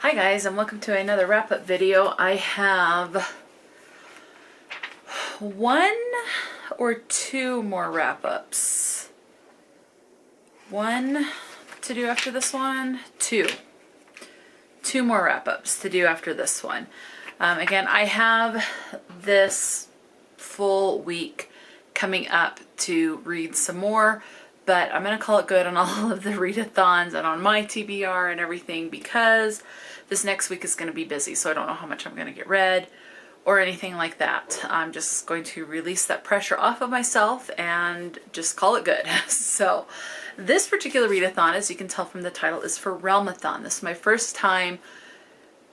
Hi guys, and welcome to another wrap-up video. I have one or two more wrap-ups. One to do after this one. Two more wrap-ups to do after this one. Again, I have this full week coming up to read some more, but I'm going to call it good on all of the readathons and on my TBR and everything because this next week is going to be busy, so I don't know how much I'm going to get read or anything like that. I'm just going to release that pressure off of myself and just call it good. So this particular readathon, as you can tell from the title, is for Realmathon. This is my first time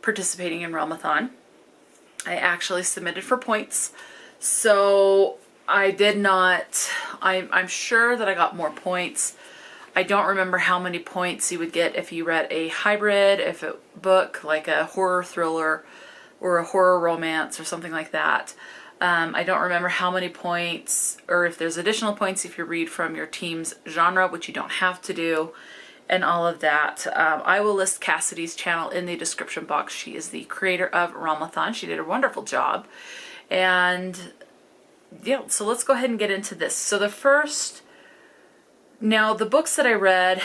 participating in Realmathon. I actually submitted for points, so I did not, I'm sure that I got more points. I don't remember how many points you would get if you read a hybrid, if a book like a horror thriller or a horror romance or something like that. I don't remember how many points, or if there's additional points if you read from your team's genre, which you don't have to do, and all of that. I will list Cassidy's channel in the description box. She is the creator of Realmathon. She did a wonderful job. And yeah, so let's go ahead and get into this. So now the books that I read,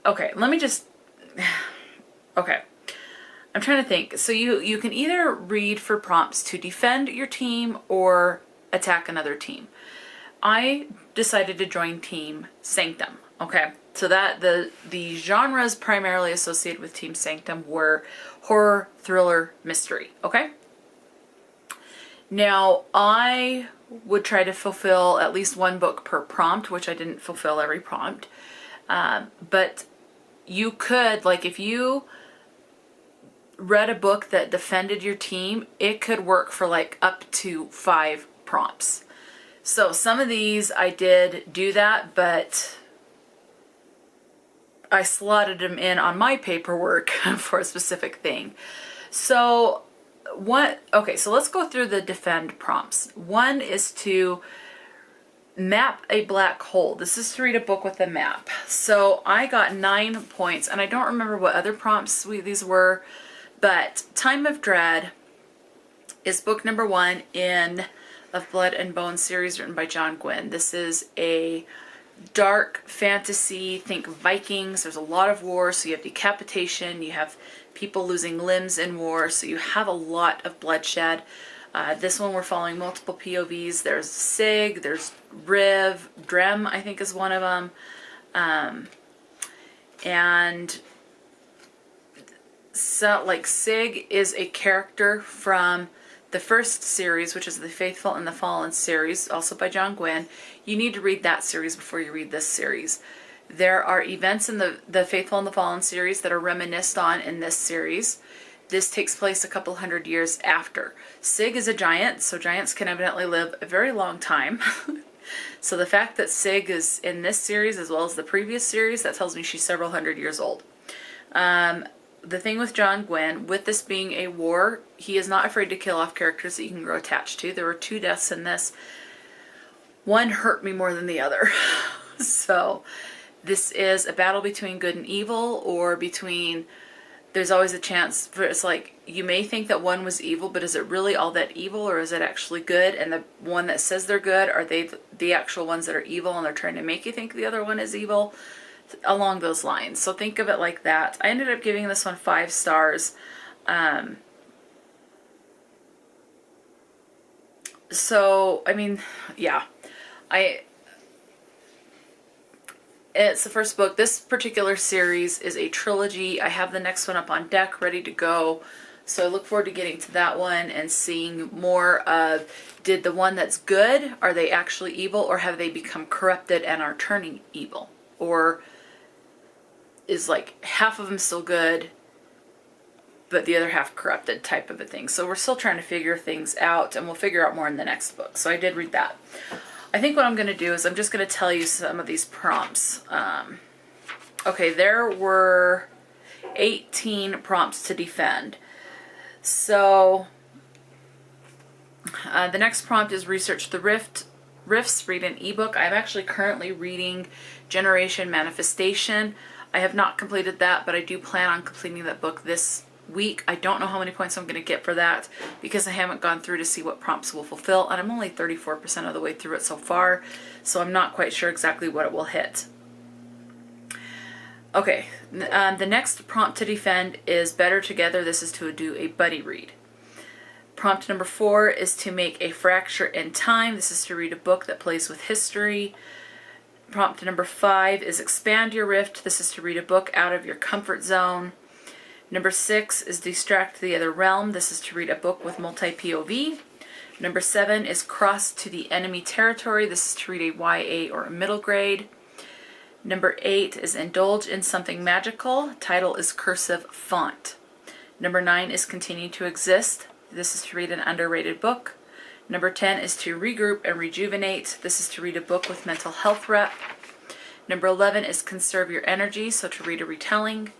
okay, I'm trying to think. So you can either read for prompts to defend your team or attack another team. I decided to join Team Sanctum. Okay, so that the genres primarily associated with Team Sanctum were horror, thriller, mystery. Okay. Now I would try to fulfill at least one book per prompt, which I didn't fulfill every prompt. But you could, like, if you read a book that defended your team, it could work for like up to 5 prompts. So some of these I did do that, but I slotted them in on my paperwork for a specific thing. So so let's go through the defend prompts. One is to map a black hole. This is to read a book with a map. So I got 9 points, and I don't remember what other prompts these were, but Time of Dread is book number 1 in Of Blood and Bone series written by Gwynne. This is a dark fantasy, think Vikings. There's a lot of war, so you have decapitation, you have people losing limbs in war, so you have a lot of bloodshed. This one we're following multiple POVs. There's Sig, there's Riv, Drem I think is one of them, and so like Sig is a character from the first series, which is the Faithful and the Fallen series, also by Gwynne. You need to read that series before you read this series. There are events in the Faithful and the Fallen series that are reminisced on in this series. This takes place a couple hundred years after. Sig is a giant, so giants can evidently live a very long time. So the fact that Sig is in this series as well as the previous series, that tells me she's several hundred years old. The thing with Gwynne, with this being a war, he is not afraid to kill off characters that you can grow attached to. There were 2 deaths in this. One hurt me more than the other. So this is a battle between good and evil, or between, there's always a chance for, it's like, you may think that one was evil, but is it really all that evil, or is it actually good? And the one that says they're good, are they the actual ones that are evil and they're trying to make you think the other one is evil? Along those lines. So think of it like that. I ended up giving this one 5 stars. So, I mean, yeah. It's the first book. This particular series is a trilogy. I have the next one up on deck, ready to go. So I look forward to getting to that one and seeing more of, did the one that's good, are they actually evil, or have they become corrupted and are turning evil? Or is like half of them still good, but the other half corrupted, type of a thing. So we're still trying to figure things out, and we'll figure out more in the next book. So I did read that. I think what I'm going to do is I'm just going to tell you some of these prompts. Okay, there were 18 prompts to defend. So the next prompt is research the rifts, read an ebook. I'm actually currently reading Generation Manifestation. I have not completed that, but I do plan on completing that book this week. I don't know how many points I'm going to get for that because I haven't gone through to see what prompts will fulfill, and I'm only 34% of the way through it so far, so I'm not quite sure exactly what it will hit. Okay, the next prompt to defend is Better Together. This is to do a buddy read. Prompt number 4 is to make a fracture in time. This is to read a book that plays with history. Prompt number 5 is Expand Your Rift. This is to read a book out of your comfort zone. Number 6 is Distract the Other Realm. This is to read a book with multi-POV. Number 7 is Cross to the Enemy Territory. This is to read a YA or a middle grade. Number 8 is Indulge in Something Magical. Title is cursive font. Number 9 is Continue to Exist. This is to read an underrated book. Number 10 is to Regroup and Rejuvenate. This is to read a book with mental health rep. Number 11 is Conserve Your Energy, so to read a retelling.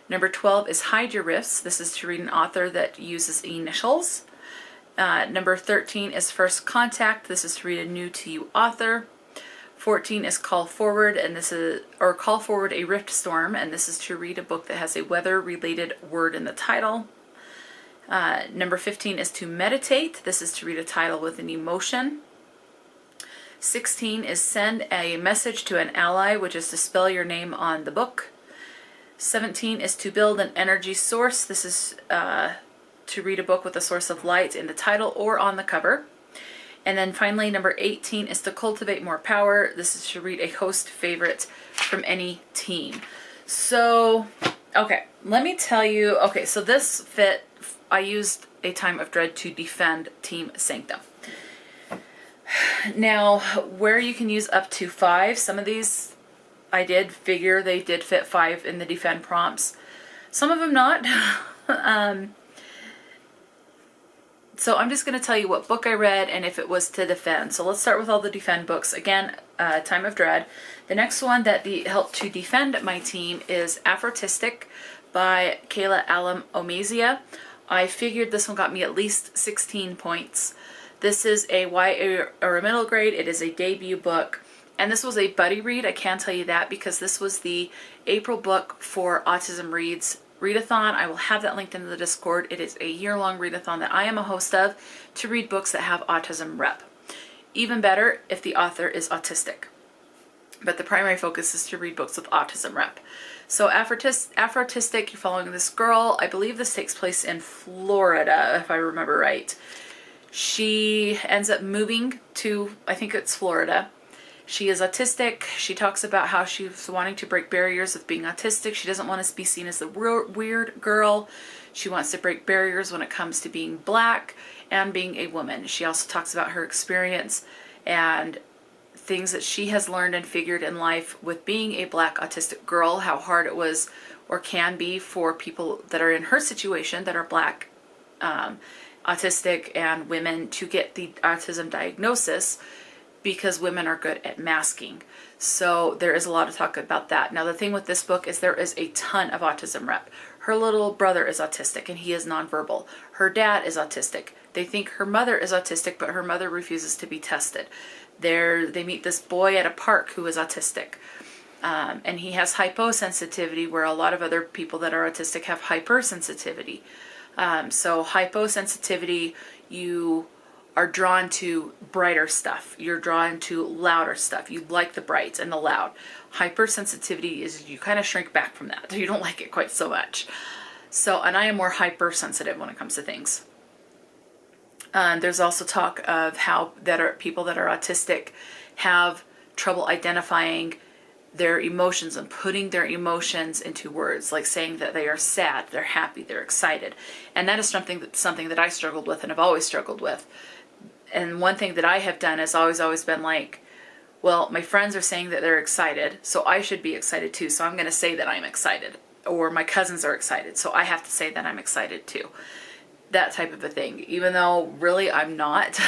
Number 12 is Hide Your Rifts. This is to read an author that uses initials. Number 13 is First Contact. This is to read a new to you author. 14 is Call Forward, and this is Call Forward a Rift Storm, and this is to read a book that has a weather-related word in the title. Number 15 is to Meditate. This is to read a title with an emotion. 16 is Send a Message to an Ally, which is to spell your name on the book. 17 is to Build an Energy Source. This is to read a book with a source of light in the title or on the cover. And then finally, number 18 is to Cultivate More Power. This is to read a host favorite from any team. So, okay, let me tell you, okay, so this fit, I used A Time of Dread to defend Team Sanctum. Now, where you can use up to 5, some of these I did figure they did fit 5 in the defend prompts. Some of them not. So I'm just going to tell you what book I read and if it was to defend. So let's start with all the defend books. Again, Time of Dread. The next one that helped to defend my team is Afrotistic by Kayla Alum Omeiza. I figured this one got me at least 16 points. This is a YA or a middle grade. It is a debut book. And this was a buddy read. I can tell you that because this was the April book for Autism Reads readathon. I will have that linked in the Discord. It is a year-long readathon that I am a host of to read books that have autism rep. Even better if the author is autistic. But the primary focus is to read books with autism rep. So Afrotistic, you're following this girl. I believe this takes place in Florida, if I remember right. She ends up moving to, I think it's Florida. She is autistic. She talks about how she's wanting to break barriers of being autistic. She doesn't want to be seen as the weird girl. She wants to break barriers when it comes to being black and being a woman. She also talks about her experience and things that she has learned and figured in life with being a black autistic girl, how hard it was or can be for people that are in her situation that are black, autistic, and women to get the autism diagnosis, because women are good at masking. So there is a lot of talk about that. Now the thing with this book is there is a ton of autism rep. Her little brother is autistic and he is nonverbal. Her dad is autistic. They think her mother is autistic, but her mother refuses to be tested. They meet this boy at a park who is autistic. And he has hyposensitivity, where a lot of other people that are autistic have hypersensitivity. So hyposensitivity, you are drawn to brighter stuff. You're drawn to louder stuff. You like the bright and the loud. Hypersensitivity is you kind of shrink back from that. You don't like it quite so much. So, and I am more hypersensitive when it comes to things. There's also talk of how people that are autistic have trouble identifying their emotions and putting their emotions into words, like saying that they are sad, they're happy, they're excited. And that is something that I struggled with and have always struggled with. And one thing that I have done has always been like, well, my friends are saying that they're excited, so I should be excited too. So I'm going to say that I'm excited. Or my cousins are excited, so I have to say that I'm excited too. That type of a thing. Even though really I'm not.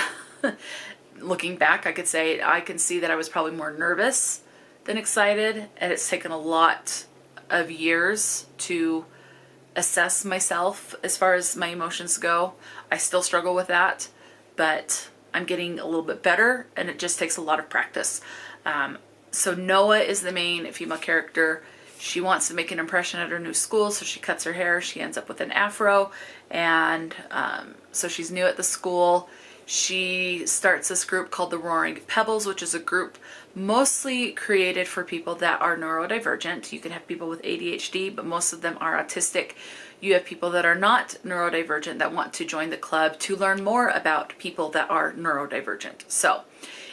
Looking back, I can see that I was probably more nervous than excited. And it's taken a lot of years to assess myself as far as my emotions go. I still struggle with that, but I'm getting a little bit better, and it just takes a lot of practice. So Noah is the main female character. She wants to make an impression at her new school, so she cuts her hair. She ends up with an afro, and so she's new at the school. She starts this group called the Roaring Pebbles, which is a group mostly created for people that are neurodivergent. You can have people with ADHD, but most of them are autistic. You have people that are not neurodivergent that want to join the club to learn more about people that are neurodivergent. So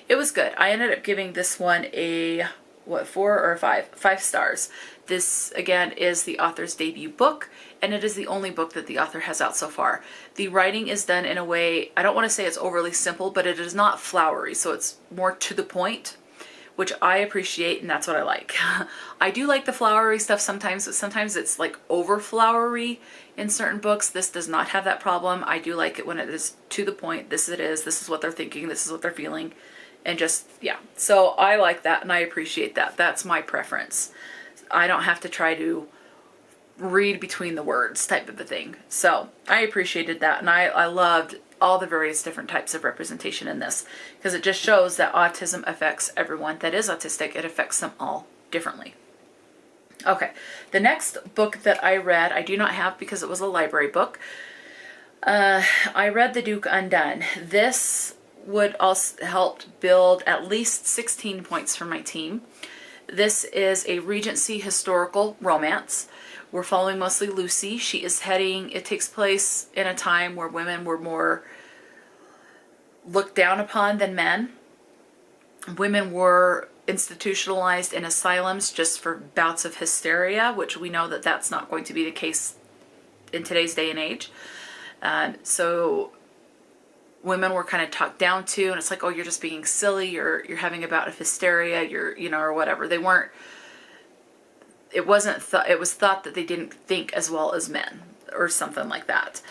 it was good. I ended up giving this one a, 4 or 5? 5 stars. This, again, is the author's debut book, and it is the only book that the author has out so far. The writing is done in a way, I don't want to say it's overly simple, but it is not flowery, so it's more to the point, which I appreciate, and that's what I like. I do like the flowery stuff sometimes, but sometimes it's like over flowery in certain books. This does not have that problem. I do like it when it is to the point. This is what they're thinking, this is what they're feeling, and just, yeah. So I like that, and I appreciate that. That's my preference. I don't have to try to read between the words type of a thing. So I appreciated that, and I loved all the various different types of representation in this, because it just shows that autism affects everyone that is autistic. It affects them all differently. Okay, the next book that I read, I do not have because it was a library book. I read The Duke Undone. This would also help build at least 16 points for my team. This is a Regency historical romance. We're following mostly Lucy. She is heading, it takes place in a time where women were more looked down upon than men. Women were institutionalized in asylums just for bouts of hysteria, which we know that that's not going to be the case in today's day and age. So women were kind of talked down to, and it's like, oh, you're just being silly, you're having a bout of hysteria, or whatever. They weren't, it was thought that they didn't think as well as men or something like that.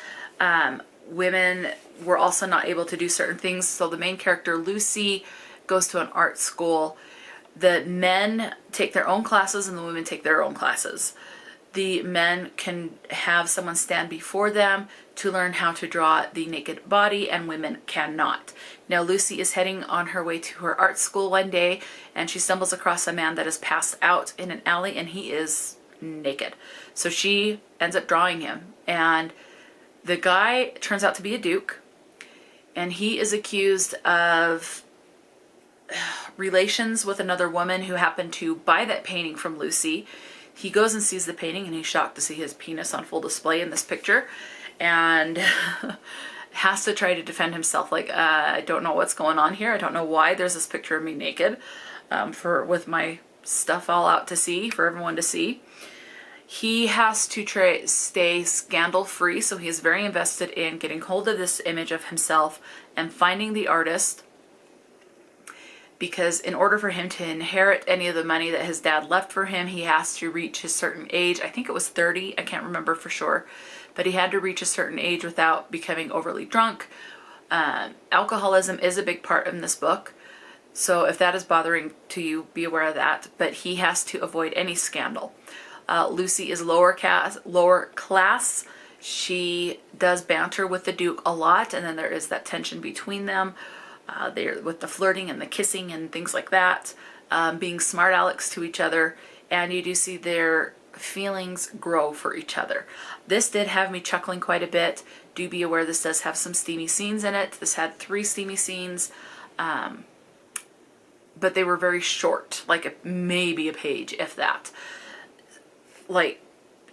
Women were also not able to do certain things. So the main character, Lucy, goes to an art school. The men take their own classes and the women take their own classes. The men can have someone stand before them to learn how to draw the naked body, and women cannot. Now Lucy is heading on her way to her art school one day, and she stumbles across a man that is passed out in an alley, and he is naked. So she ends up drawing him, and the guy turns out to be a duke, and he is accused of relations with another woman who happened to buy that painting from Lucy. He goes and sees the painting, and he's shocked to see his penis on full display in this picture, and has to try to defend himself, like, I don't know what's going on here. I don't know why there's this picture of me naked, with my stuff all out to sea for everyone to see. He has to stay scandal free, so he is very invested in getting hold of this image of himself and finding the artist, because in order for him to inherit any of the money that his dad left for him, he has to reach a certain age. I think it was 30, I can't remember for sure, but he had to reach a certain age without becoming overly drunk. Alcoholism is a big part in this book, so if that is bothering to you, be aware of that, but he has to avoid any scandal. Lucy is lower class. She does banter with the Duke a lot, and then there is that tension between them. They're with the flirting and the kissing and things like that, being smart alecks to each other, and you do see their feelings grow for each other. This did have me chuckling quite a bit. Do be aware this does have some steamy scenes in it. This had 3 steamy scenes, but they were very short, like maybe a page, if that, like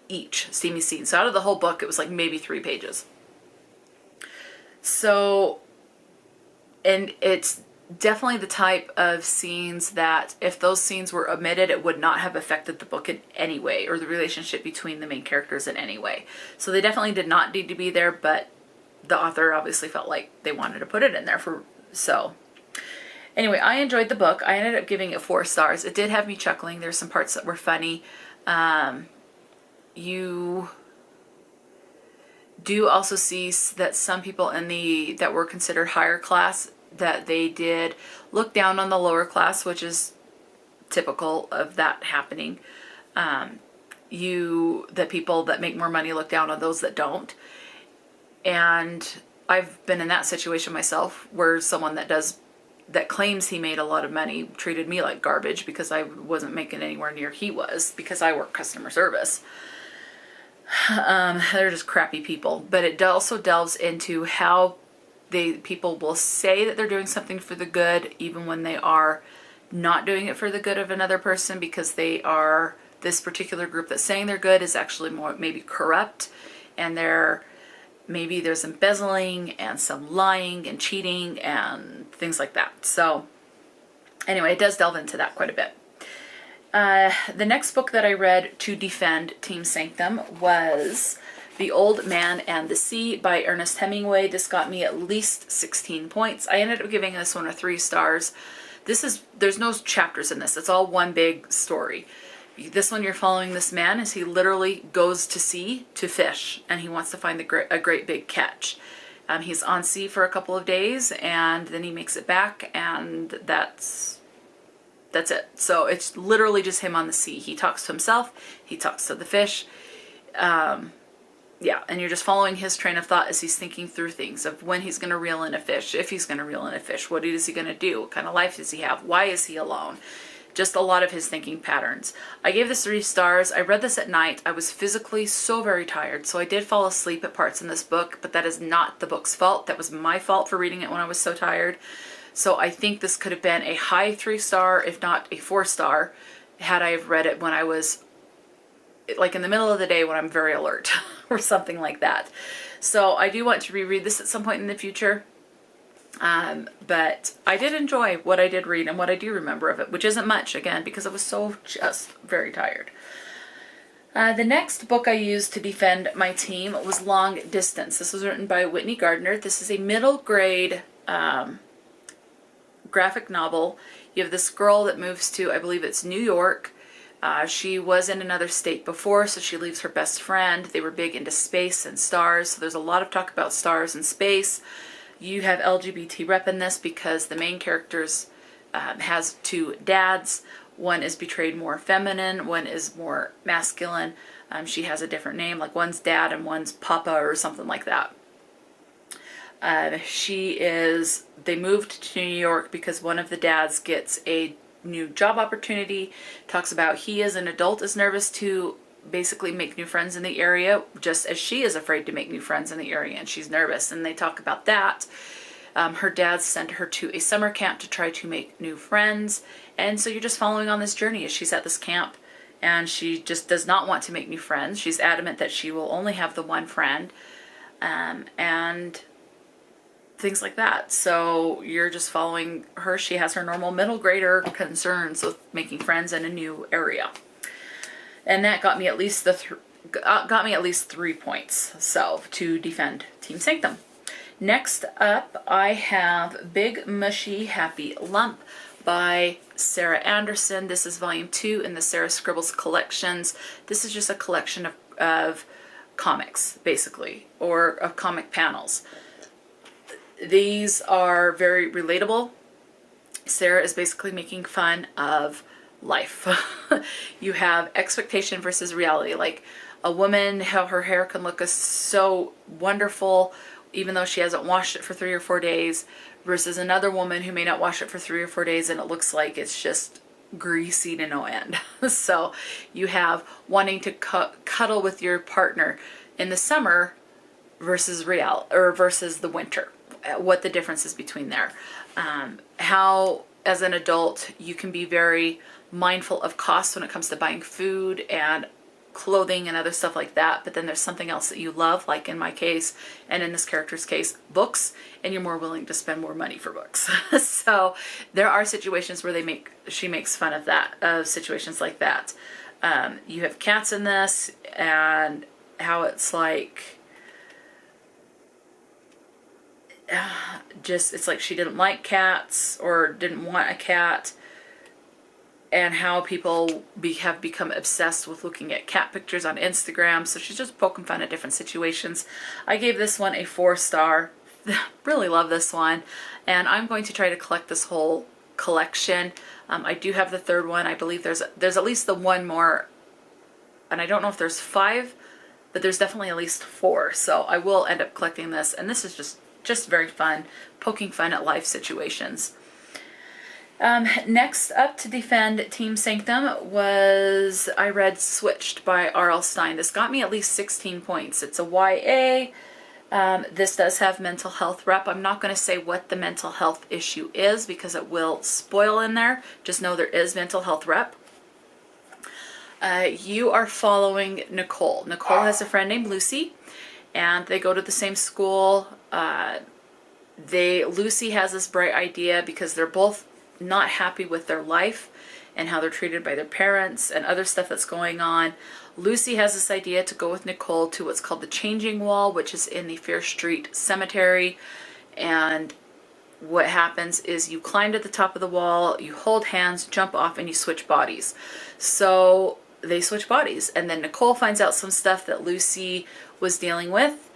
each steamy scene. So out of the whole book, it was like maybe 3 pages. So, and it's definitely the type of scenes that if those scenes were omitted, it would not have affected the book in any way, or the relationship between the main characters in any way. So they definitely did not need to be there, but the author obviously felt like they wanted to put it in there so. Anyway, I enjoyed the book. I ended up giving it 4 stars. It did have me chuckling. There's some parts that were funny. You do also see that some people that were considered higher class, that they did look down on the lower class, which is typical of that happening. That people that make more money look down on those that don't. And I've been in that situation myself, where someone that does that claims he made a lot of money treated me like garbage because I wasn't making anywhere near he was, because I work customer service. They're just crappy people. But it also delves into how people will say that they're doing something for the good even when they are not doing it for the good of another person, because they are, this particular group that's saying they're good is actually more maybe corrupt, and maybe there's embezzling and some lying and cheating and things like that. So anyway, it does delve into that quite a bit. The next book that I read to defend Team Sanctum was The Old Man and the Sea by Ernest Hemingway. This got me at least 16 points. I ended up giving this one a 3 stars. There's no chapters in this. It's all one big story. This one, you're following this man as he literally goes to sea to fish, and he wants to find a great big catch. He's on sea for a couple of days, and then he makes it back, and that's it. So it's literally just him on the sea. He talks to himself, he talks to the fish. Yeah, and you're just following his train of thought as he's thinking through things of when he's going to reel in a fish, if he's going to reel in a fish, what is he going to do, what kind of life does he have, why is he alone? Just a lot of his thinking patterns. I gave this 3 stars. I read this at night. I was physically so very tired, so I did fall asleep at parts in this book, but that is not the book's fault. That was my fault for reading it when I was so tired. So I think this could have been a high 3 star, if not a 4 star, had I have read it when I was like in the middle of the day when I'm very alert or something like that. So I do want to reread this at some point in the future. But I did enjoy what I did read and what I do remember of it, which isn't much, again, because I was so just very tired. The next book I used to defend my team was Long Distance. This was written by Whitney Gardner. This is a middle grade graphic novel. You have this girl that moves to, I believe it's New York. She was in another state before, so she leaves her best friend. They were big into space and stars, so there's a lot of talk about stars and space. You have LGBT rep in this because the main characters has 2 dads. One is portrayed more feminine, one is more masculine. She has a different name, like one's dad and one's papa or something like that. They moved to New York because one of the dads gets a new job opportunity. Talks about he as an adult is nervous to basically make new friends in the area, just as she is afraid to make new friends in the area, and she's nervous, and they talk about that. Her dad sent her to a summer camp to try to make new friends, and so you're just following on this journey as she's at this camp, and she just does not want to make new friends. She's adamant that she will only have the one friend, and things like that. So you're just following her. She has her normal middle grader concerns with making friends in a new area. And that got me at least 3 points. So to defend Team Sanctum. Next up, I have Big Mushy Happy Lump by Sarah Andersen. This is volume 2 in the Sarah Scribbles collections. This is just a collection of comics, basically, or of comic panels. These are very relatable. Sarah is basically making fun of life. You have expectation versus reality. Like a woman, how her hair can look so wonderful even though she hasn't washed it for 3 or 4 days, versus another woman who may not wash it for 3 or 4 days and it looks like it's just greasy to no end. So you have wanting to cuddle with your partner in the summer versus versus the winter. What the difference is between there. How as an adult you can be very mindful of costs when it comes to buying food and clothing and other stuff like that, but then there's something else that you love, like in my case and in this character's case, books, and you're more willing to spend more money for books. So there are situations where she makes fun of that, of situations like that. You have cats in this, and how it's like it's like she didn't like cats or didn't want a cat, and how people have become obsessed with looking at cat pictures on Instagram. So she's just poking fun at different situations. I gave this one a 4 star. Really love this one, and I'm going to try to collect this whole collection. I do have the 3rd one. I believe there's at least the one more, and I don't know if there's 5, but there's definitely at least 4. So I will end up collecting this, and this is just very fun, poking fun at life situations. Next up to defend Team Sanctum was, I read Switched by R.L. Stine. This got me at least 16 points. It's a YA. This does have mental health rep. I'm not going to say what the mental health issue is because it will spoil in there. Just know there is mental health rep. You are following Nicole. Nicole has a friend named Lucy, and they go to the same school. Lucy has this bright idea because they're both not happy with their life and how they're treated by their parents and other stuff that's going on. Lucy has this idea to go with Nicole to what's called the Changing Wall, which is in the Fear Street Cemetery. And what happens is you climb to the top of the wall, you hold hands, jump off, and you switch bodies. So they switch bodies, and then Nicole finds out some stuff that Lucy was dealing with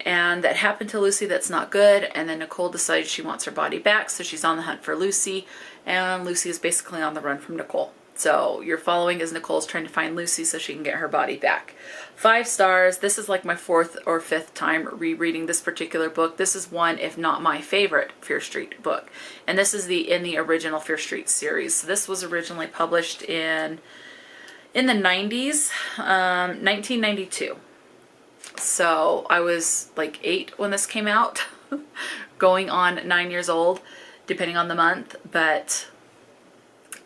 and that happened to Lucy that's not good, and then Nicole decides she wants her body back, so she's on the hunt for Lucy, and Lucy is basically on the run from Nicole. So you're following as Nicole's trying to find Lucy so she can get her body back. 5 stars. This is like my 4th or 5th time rereading this particular book. This is one, if not my favorite, Fear Street book. And this is in the original Fear Street series. So this was originally published in the 90s, 1992. So I was like 8 when this came out, going on 9 years old, depending on the month. But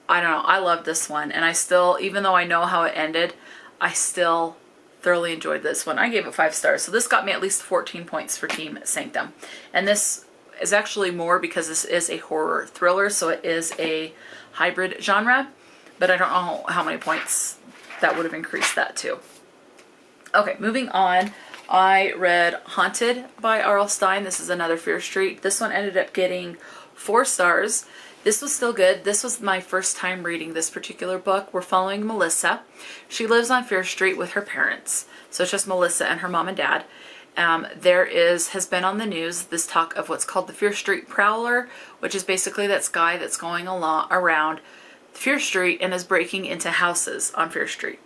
I don't know, I love this one, and I still, even though I know how it ended, I still thoroughly enjoyed this one. I gave it 5 stars, so this got me at least 14 points for Team Sanctum. And this is actually more because this is a horror thriller, so it is a hybrid genre, but I don't know how many points that would have increased that to. Okay, moving on. I read Haunted by R.L. Stine. This is another Fear Street. This one ended up getting 4 stars. This was still good. This was my first time reading this particular book. We're following Melissa. She lives on Fear Street with her parents. So it's just Melissa and her mom and dad. Has been on the news this talk of what's called the Fear Street Prowler, which is basically that guy that's going around Fear Street and is breaking into houses on Fear Street.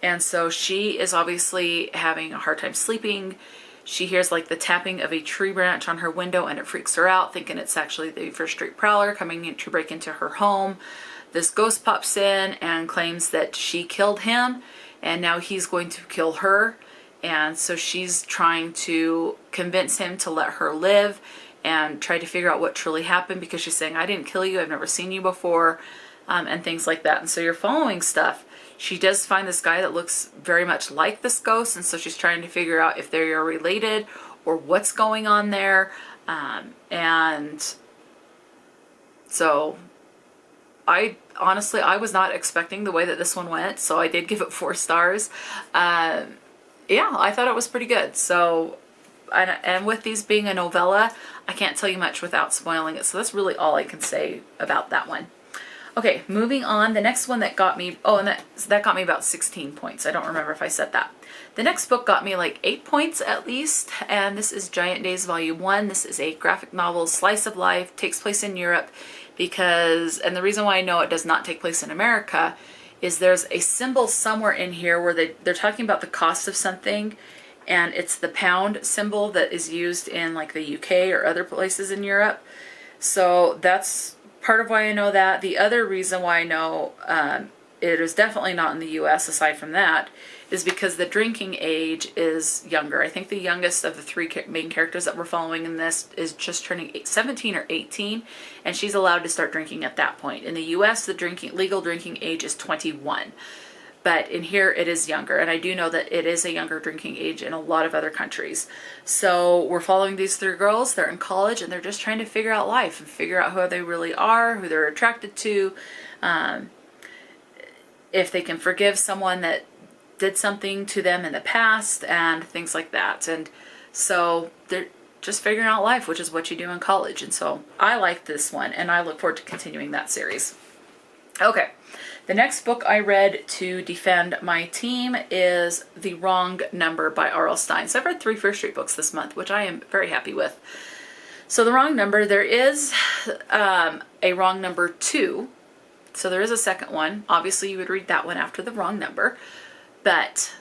And so she is obviously having a hard time sleeping. She hears like the tapping of a tree branch on her window, and it freaks her out, thinking it's actually the Fear Street Prowler coming in to break into her home. This ghost pops in and claims that she killed him, and now he's going to kill her. And so she's trying to convince him to let her live and try to figure out what truly happened, because she's saying, I didn't kill you, I've never seen you before, and things like that. And so you're following stuff. She does find this guy that looks very much like this ghost, and so she's trying to figure out if they are related or what's going on there. And so I was not expecting the way that this one went, so I did give it 4 stars. Yeah, I thought it was pretty good. So, and with these being a novella, I can't tell you much without spoiling it, so that's really all I can say about that one. Okay, moving on. The next one that got me, and that got me about 16 points. I don't remember if I said that. The next book got me like 8 points at least, and this is Giant Days Volume 1. This is a graphic novel, slice of life, takes place in Europe, and the reason why I know it does not take place in America is there's a symbol somewhere in here where they're talking about the cost of something, and it's the pound symbol that is used in like the UK or other places in Europe. So that's part of why I know that. The other reason why I know it is definitely not in the US, aside from that, is because the drinking age is younger. I think the youngest of the 3 main characters that we're following in this is just turning 17 or 18, and she's allowed to start drinking at that point. In the US, the legal drinking age is 21. But in here, it is younger, and I do know that it is a younger drinking age in a lot of other countries. So we're following these 3 girls. They're in college, and they're just trying to figure out life and figure out who they really are, who they're attracted to, if they can forgive someone that did something to them in the past, and things like that. And so they're just figuring out life, which is what you do in college. And so I like this one, and I look forward to continuing that series. Okay. The next book I read to defend my team is The Wrong Number by R.L. Stine. So I've read 3 Fear Street books this month, which I am very happy with. So The Wrong Number, there is a Wrong Number 2. So there is a second one. Obviously, you would read that one after The Wrong Number. But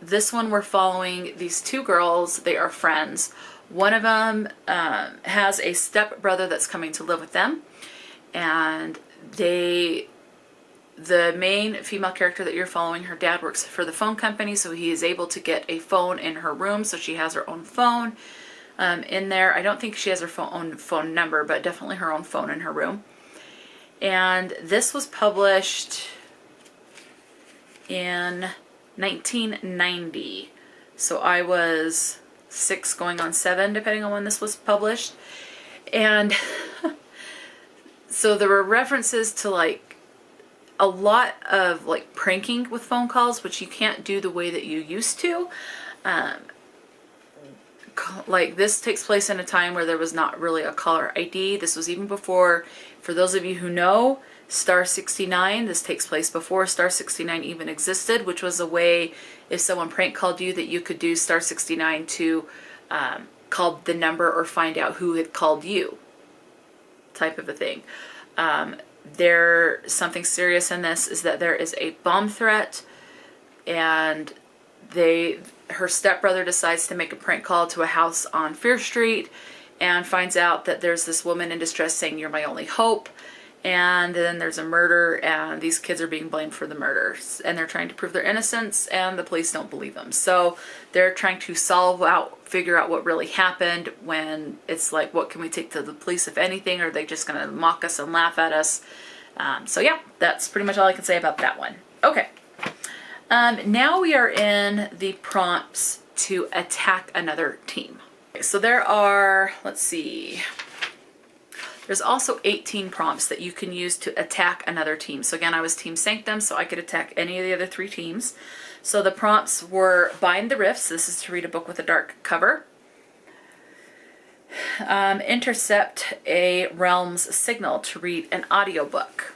this one, we're following these 2 girls. They are friends. One of them has a step brother that's coming to live with them. and the main female character that you're following, her dad works for the phone company, so he is able to get a phone in her room, so she has her own phone in there. I don't think she has her own phone number, but definitely her own phone in her room. And this was published in 1990. So I was 6 going on 7, depending on when this was published. And so there were references to like a lot of like pranking with phone calls, which you can't do the way that you used to. Like this takes place in a time where there was not really a caller ID. This was even before, for those of you who know, Star 69. This takes place before Star 69 even existed, which was a way if someone prank called you that you could do Star 69 to call the number or find out who had called you, type of a thing. Something serious in this is that there is a bomb threat, and her stepbrother decides to make a prank call to a house on Fear Street and finds out that there's this woman in distress saying, "You're my only hope." And then there's a murder, and these kids are being blamed for the murders, and they're trying to prove their innocence, and the police don't believe them. So they're trying to figure out what really happened, when it's like, what can we take to the police, if anything? Or are they just going to mock us and laugh at us? So yeah, that's pretty much all I can say about that one. Okay. Now we are in the prompts to attack another team. Okay, so there are, let's see, there's also 18 prompts that you can use to attack another team. So again, I was Team Sanctum, so I could attack any of the other 3 teams. So the prompts were Bind the Rifts. This is to read a book with a dark cover. Intercept a realm's signal, to read an audiobook.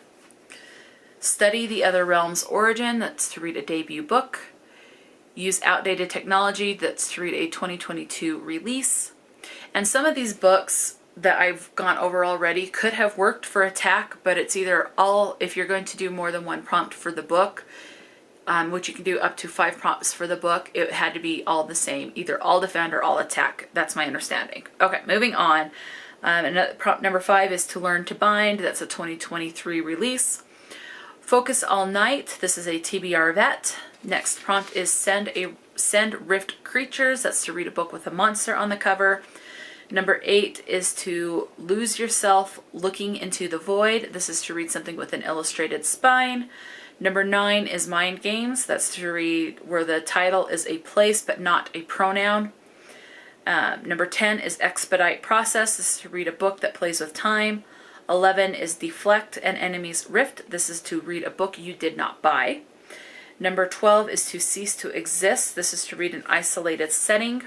Study the other realm's origin, that's to read a debut book. Use outdated technology, that's to read a 2022 release. And some of these books that I've gone over already could have worked for attack, but it's either all, if you're going to do more than one prompt for the book, which you can do up to 5 prompts for the book, it had to be all the same, either all defend or all attack. That's my understanding. Okay, moving on. Prompt number 5 is to learn to bind. That's a 2023 release. Focus all night. This is a TBR vet. Next prompt is send rift creatures. That's to read a book with a monster on the cover. Number 8 is to lose yourself looking into the void. This is to read something with an illustrated spine. Number 9 is mind games. That's to read where the title is a place but not a pronoun. Number 10 is expedite process. This is to read a book that plays with time. 11 is deflect an enemy's rift. This is to read a book you did not buy. Number 12 is to cease to exist. This is to read an isolated setting.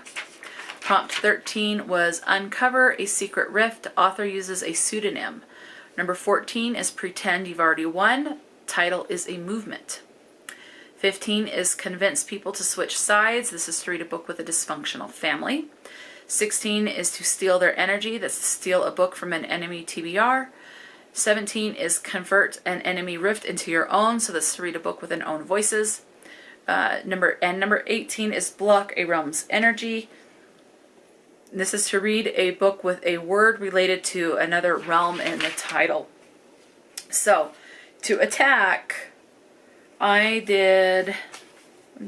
Prompt 13 was uncover a secret rift. Author uses a pseudonym. Number 14 is pretend you've already won. Title is a movement. 15 is convince people to switch sides. This is to read a book with a dysfunctional family. 16 is to steal their energy. That's to steal a book from an enemy TBR. 17 is convert an enemy rift into your own. So that's to read a book with an own voices. Number 18 is block a realm's energy. This is to read a book with a word related to another realm in the title. So to attack, I did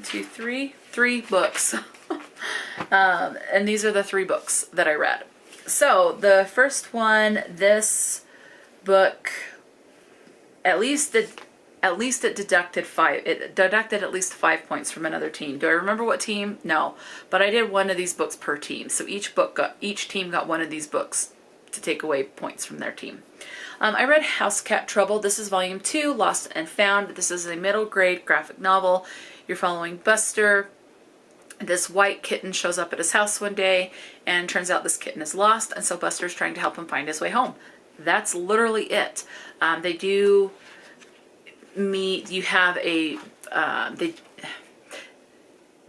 3 books. And these are the 3 books that I read. So the first one, this book, at least it deducted 5. It deducted at least 5 points from another team. Do I remember what team? No, but I did one of these books per team. So each team got one of these books to take away points from their team. I read Housecat Trouble. This is volume 2, Lost and Found. This is a middle grade graphic novel. You're following Buster. This white kitten shows up at his house one day, and turns out this kitten is lost, and so Buster's trying to help him find his way home. That's literally it. They do meet, you have a,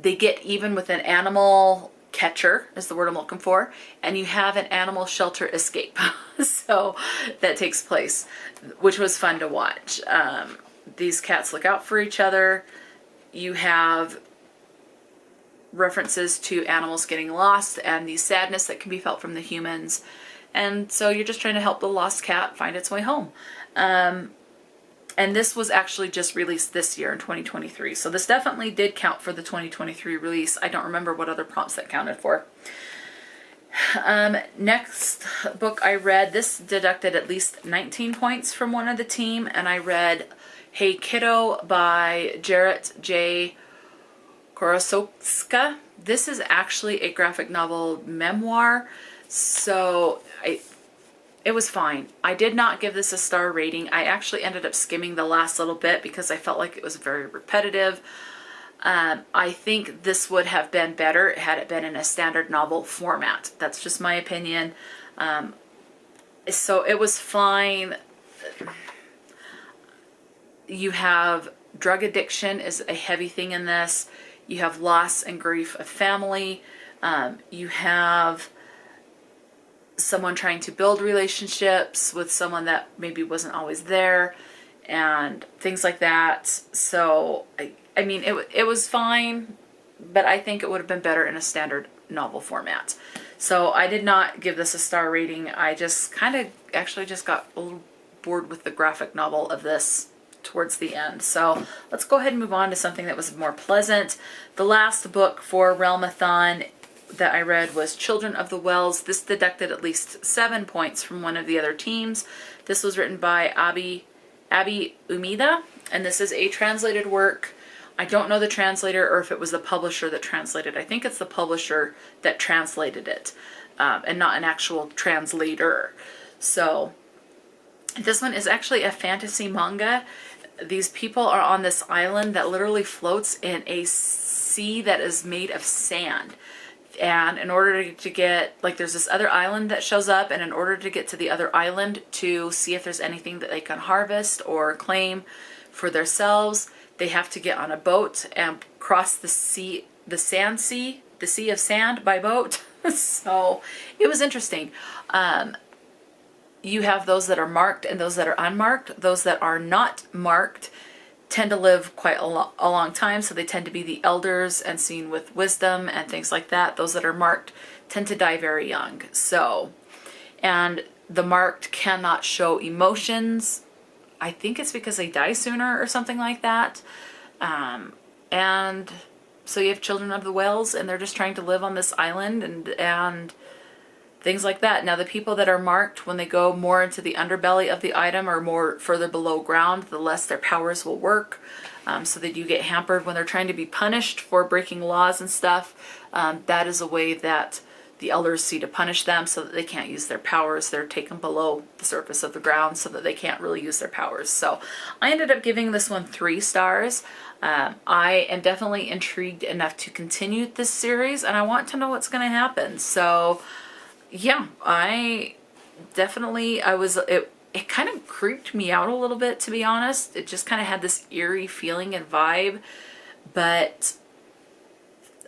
they get even with an animal catcher, is the word I'm looking for, and you have an animal shelter escape. So that takes place, which was fun to watch. These cats look out for each other. You have references to animals getting lost and the sadness that can be felt from the humans. And so you're just trying to help the lost cat find its way home. And this was actually just released this year in 2023. So this definitely did count for the 2023 release. I don't remember what other prompts that counted for. Next book I read, this deducted at least 19 points from one of the team, and I read Hey Kiddo by Jarrett J. Krosoczka. This is actually a graphic novel memoir, so it was fine. I did not give this a star rating. I actually ended up skimming the last little bit because I felt like it was very repetitive. I think this would have been better had it been in a standard novel format. That's just my opinion. So it was fine. You have drug addiction is a heavy thing in this. You have loss and grief of family. You have someone trying to build relationships with someone that maybe wasn't always there and things like that. So I mean it was fine, but I think it would have been better in a standard novel format. So I did not give this a star rating. I just kind of actually just got a little bored with the graphic novel of this towards the end. So let's go ahead and move on to something that was more pleasant. The last book for Realmathon that I read was Children of the Wells. This deducted at least 7 points from one of the other teams. This was written by Abby Umeda, and this is a translated work. I don't know the translator or if it was the publisher that translated. I think it's the publisher that translated it, and not an actual translator. So this one is actually a fantasy manga. These people are on this island that literally floats in a sea that is made of sand. And in order to get, like, there's this other island that shows up, and in order to get to the other island to see if there's anything that they can harvest or claim for themselves, they have to get on a boat and cross the sea of sand by boat. So it was interesting. You have those that are marked and those that are unmarked. Those that are not marked tend to live quite a long time, so they tend to be the elders and seen with wisdom and things like that. Those that are marked tend to die very young. So, and the marked cannot show emotions. I think it's because they die sooner or something like that. And so you have Children of the Wells, and they're just trying to live on this island and things like that. Now, the people that are marked, when they go more into the underbelly of the item or more further below ground, the less their powers will work. So they do get hampered when they're trying to be punished for breaking laws and stuff. That is a way that the elders see to punish them so that they can't use their powers. They're taken below the surface of the ground so that they can't really use their powers. So I ended up giving this one 3 stars. I am definitely intrigued enough to continue this series, and I want to know what's going to happen. So yeah, I definitely, it kind of creeped me out a little bit, to be honest. It just kind of had this eerie feeling and vibe, but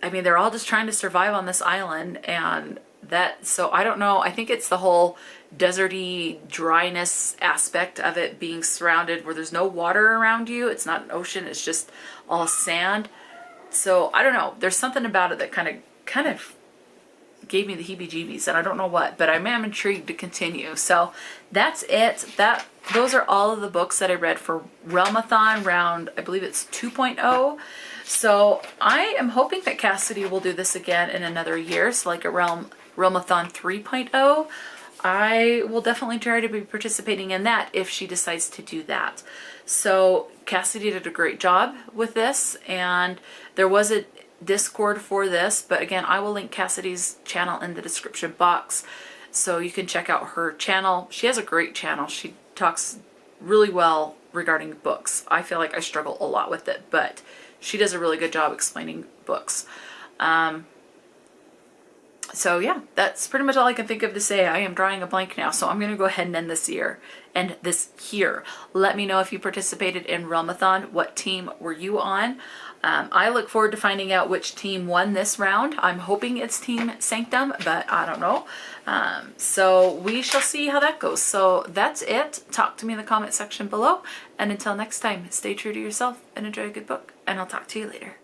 I mean, they're all just trying to survive on this island, and that, so I don't know. I think it's the whole deserty dryness aspect of it being surrounded where there's no water around you. It's not an ocean, it's just all sand. So I don't know. There's something about it that kind of gave me the heebie-jeebies, and I don't know what, but I am intrigued to continue. So that's it. Those are all of the books that I read for Realmathon round, I believe it's 2.0. So I am hoping that Cassidy will do this again in another year, so like a Realmathon 3.0. I will definitely try to be participating in that if she decides to do that. So Cassidy did a great job with this, and there was a Discord for this, but again, I will link Cassidy's channel in the description box so you can check out her channel. She has a great channel. She talks really well regarding books. I feel like I struggle a lot with it, but she does a really good job explaining books. So yeah, that's pretty much all I can think of to say. I am drawing a blank now, so I'm going to go ahead and end this here. Let me know if you participated in Realmathon. What team were you on? I look forward to finding out which team won this round. I'm hoping it's Team Sanctum, but I don't know. So we shall see how that goes. So that's it. Talk to me in the comment section below. And until next time, stay true to yourself and enjoy a good book. And I'll talk to you later.